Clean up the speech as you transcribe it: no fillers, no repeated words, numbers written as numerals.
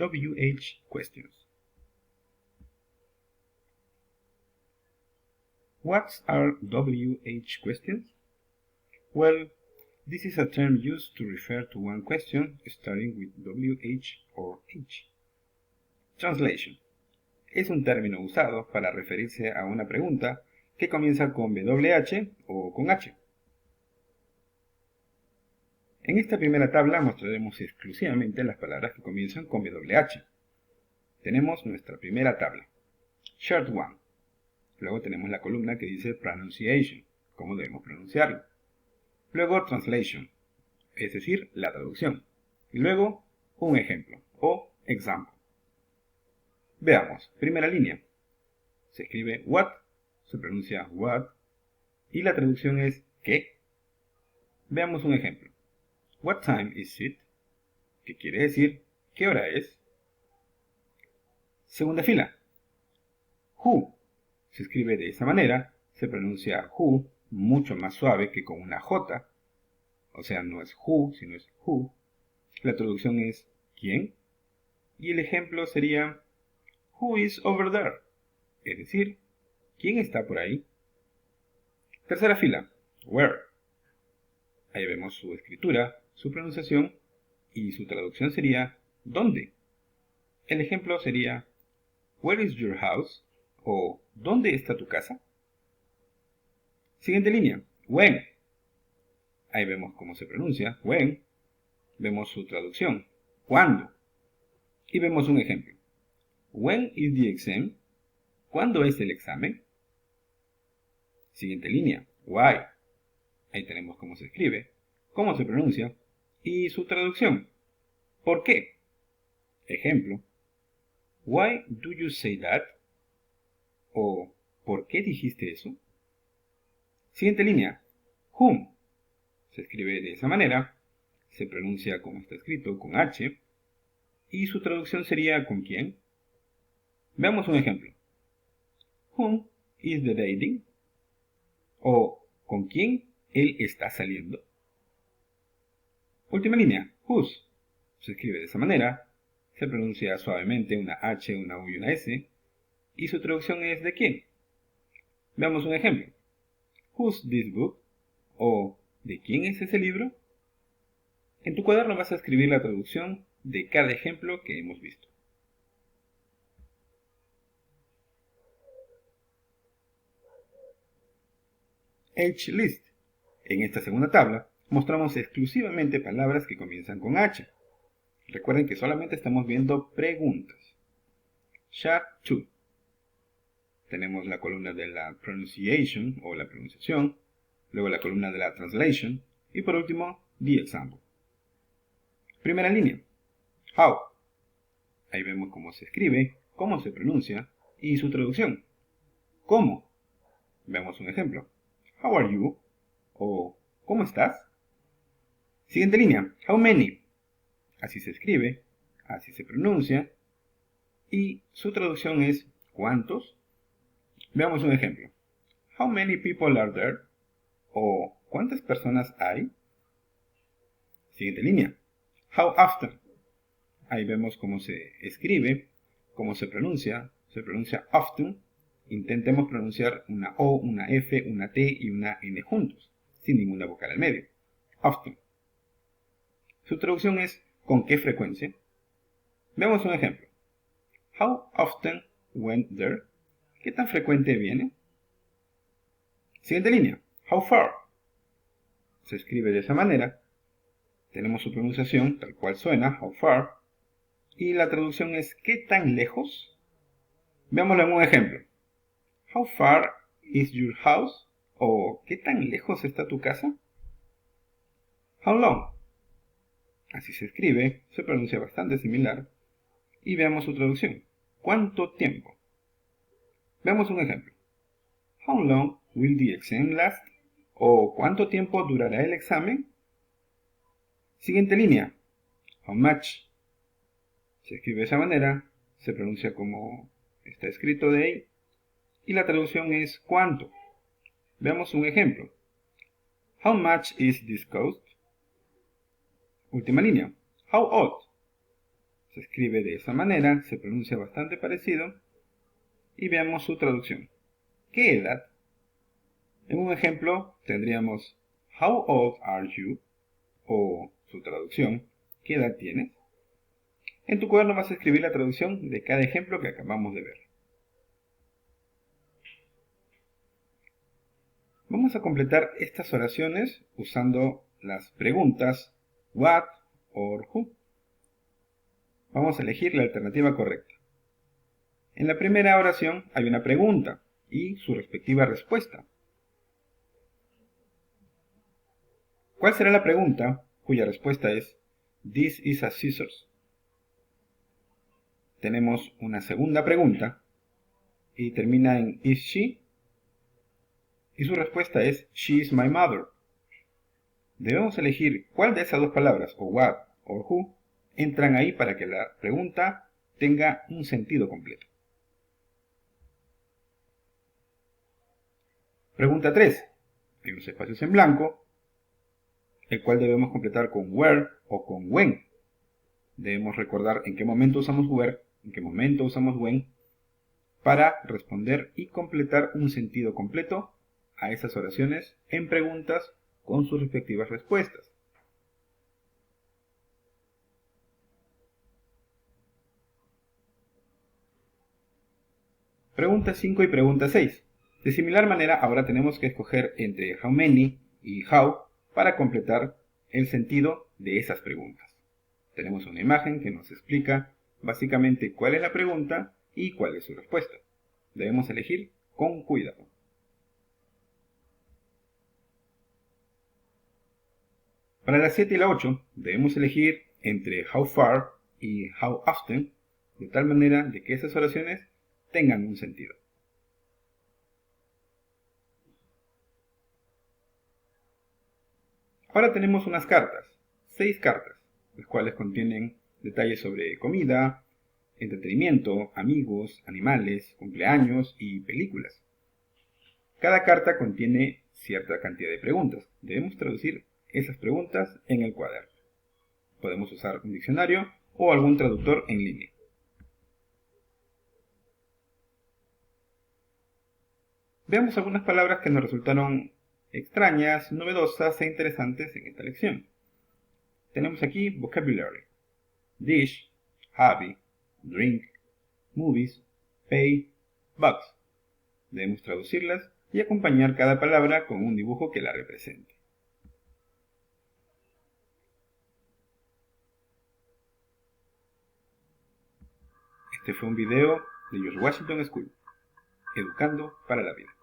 WH questions. What are WH questions? Well, this is a term used to refer to one question starting with WH or H. Translation. Es un término usado para referirse a una pregunta que comienza con WH o con H. En esta primera tabla mostraremos exclusivamente las palabras que comienzan con WH. Tenemos nuestra primera tabla, Short One. Luego tenemos la columna que dice Pronunciation, cómo debemos pronunciarlo. Luego Translation, es decir, la traducción. Y luego un ejemplo, o example. Veamos, primera línea. Se escribe what, se pronuncia what, y la traducción es ¿qué? Veamos un ejemplo. What time is it? Que quiere decir ¿qué hora es? Segunda fila. Who. Se escribe de esa manera, se pronuncia who, mucho más suave que con una J. O sea, no es who, sino es who. La traducción es ¿quién? Y el ejemplo sería who is over there? Es decir, ¿quién está por ahí? Tercera fila, where. Ahí vemos su escritura, su pronunciación y su traducción sería ¿dónde? El ejemplo sería where is your house? O ¿dónde está tu casa? Siguiente línea, when. Ahí vemos cómo se pronuncia, when. Vemos su traducción, ¿cuándo? Y vemos un ejemplo. When is the exam? ¿Cuándo es el examen? Siguiente línea, why. Ahí tenemos cómo se escribe, cómo se pronuncia y su traducción. ¿Por qué? Ejemplo. Why do you say that? O ¿por qué dijiste eso? Siguiente línea, whom. Se escribe de esa manera, se pronuncia como está escrito, con H, y su traducción sería ¿con quién? Veamos un ejemplo. Whom is the dating? O ¿con quién él está saliendo? Última línea, whose. Se escribe de esa manera, se pronuncia suavemente una H, una U y una S, y su traducción es ¿de quién? Veamos un ejemplo. Who's this book? O ¿de quién es ese libro? En tu cuaderno vas a escribir la traducción de cada ejemplo que hemos visto. H-list. En esta segunda tabla mostramos exclusivamente palabras que comienzan con H. Recuerden que solamente estamos viendo preguntas. Chart 2. Tenemos la columna de la pronunciation o la pronunciación, luego la columna de la translation y por último, the example. Primera línea. How. Ahí vemos cómo se escribe, cómo se pronuncia y su traducción. ¿Cómo? Veamos un ejemplo. How are you? O ¿cómo estás? Siguiente línea. How many. Así se escribe, así se pronuncia y su traducción es ¿cuántos? Veamos un ejemplo. How many people are there? O ¿cuántas personas hay? Siguiente línea. How often. Ahí vemos cómo se escribe, cómo se pronuncia often. Intentemos pronunciar una O, una F, una T y una N juntos, sin ninguna vocal al medio. Often. Su traducción es ¿con qué frecuencia? Veamos un ejemplo. How often went there? ¿Qué tan frecuente viene? Siguiente línea. How far. Se escribe de esa manera. Tenemos su pronunciación tal cual suena, how far. Y la traducción es ¿qué tan lejos? Veámoslo en un ejemplo. How far is your house? O ¿qué tan lejos está tu casa? How long. Así se escribe, se pronuncia bastante similar. Y veamos su traducción. ¿Cuánto tiempo? Veamos un ejemplo. How long will the exam last? O ¿cuánto tiempo durará el examen? Siguiente línea. How much. Se escribe de esa manera, se pronuncia como está escrito de ahí. Y la traducción es ¿cuánto? Veamos un ejemplo. How much is this cost? Última línea. How old. Se escribe de esa manera, se pronuncia bastante parecido y veamos su traducción. ¿Qué edad? En un ejemplo tendríamos How old are you? O su traducción, ¿qué edad tienes? En tu cuaderno vas a escribir la traducción de cada ejemplo que acabamos de ver. Vamos a completar estas oraciones usando las preguntas what or who. Vamos a elegir la alternativa correcta. En la primera oración hay una pregunta y su respectiva respuesta. ¿Cuál será la pregunta cuya respuesta es This is a scissors? Tenemos una segunda pregunta y termina en Is she? Y su respuesta es She is my mother. Debemos elegir cuál de esas dos palabras, o what o who, entran ahí para que la pregunta tenga un sentido completo. Pregunta 3. Hay unos espacios en blanco, el cual debemos completar con where o con when. Debemos recordar en qué momento usamos where, en qué momento usamos when, para responder y completar un sentido completo a esas oraciones en preguntas con sus respectivas respuestas. Pregunta 5 y pregunta 6. De similar manera, ahora tenemos que escoger entre how many y how para completar el sentido de esas preguntas. Tenemos una imagen que nos explica básicamente cuál es la pregunta y cuál es su respuesta. Debemos elegir con cuidado. Para la 7 y la 8 debemos elegir entre how far y how often, de tal manera de que esas oraciones tengan un sentido. Ahora tenemos unas cartas, 6 cartas, las cuales contienen detalles sobre comida, entretenimiento, amigos, animales, cumpleaños y películas. Cada carta contiene cierta cantidad de preguntas. Debemos traducir esas preguntas en el cuaderno. Podemos usar un diccionario o algún traductor en línea. Veamos algunas palabras que nos resultaron extrañas, novedosas e interesantes en esta lección. Tenemos aquí vocabulary: dish, hobby, drink, movies, pay, box. Debemos traducirlas y acompañar cada palabra con un dibujo que la represente. Este fue un video de George Washington School, educando para la vida.